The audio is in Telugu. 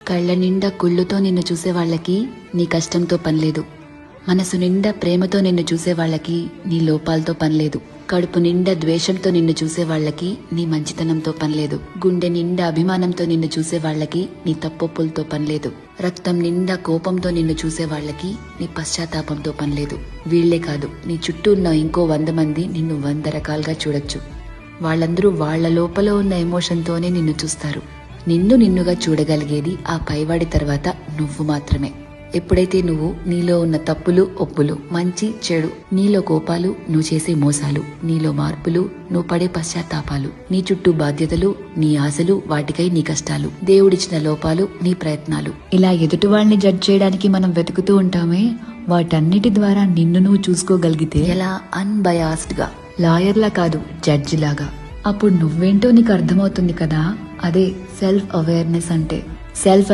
కళ్ళ నిండా కుళ్ళుతో నిన్ను చూసే వాళ్ళకి నీ కష్టంతో పనిలేదు. మనసు నిండా ప్రేమతో నిన్ను చూసే వాళ్ళకి నీ లోపాలతో పనిలేదు. కడుపు నిండా ద్వేషంతో నిన్ను చూసే వాళ్ళకి నీ మంచితనంతో పనిలేదు. గుండె నిండా అభిమానంతో నిన్ను చూసే వాళ్ళకి నీ తప్పొప్పులతో పనిలేదు. రక్తం నిండా కోపంతో నిన్ను చూసే వాళ్ళకి నీ పశ్చాత్తాపంతో పనిలేదు. వీళ్లే కాదు, నీ చుట్టూ ఉన్న ఇంకో 100 మంది నిన్ను 100 రకాలుగా చూడొచ్చు. వాళ్ళందరూ వాళ్ల లోపల ఉన్న ఎమోషన్తోనే నిన్ను చూస్తారు. నిన్నుగా చూడగలిగేది ఆ పైవాడి తర్వాత నువ్వు మాత్రమే. ఎప్పుడైతే నువ్వు నీలో ఉన్న తప్పులు ఒప్పులు, మంచి చెడు, నీలో కోపాలు, నువ్వు చేసే మోసాలు, నీలో మార్పులు, నువ్వు పడే పశ్చాత్తాపాలు, నీ చుట్టూ బాధ్యతలు, నీ ఆశలు, వాటికై నీ కష్టాలు, దేవుడిచ్చిన లోపాలు, నీ ప్రయత్నాలు, ఇలా ఎదుటి వాళ్ళని జడ్జ్ చేయడానికి మనం వెతుకుతూ ఉంటామే, వాటన్నిటి ద్వారా నిన్ను నువ్వు చూసుకోగలిగితే ఎలా అన్బయాస్డ్ గా, లాయర్లా కాదు జడ్జి లాగా, అప్పుడు నువ్వేంటో నీకు అర్థమవుతుంది కదా. అదే సెల్ఫ్ అవేర్నెస్ అంటే. సెల్ఫ్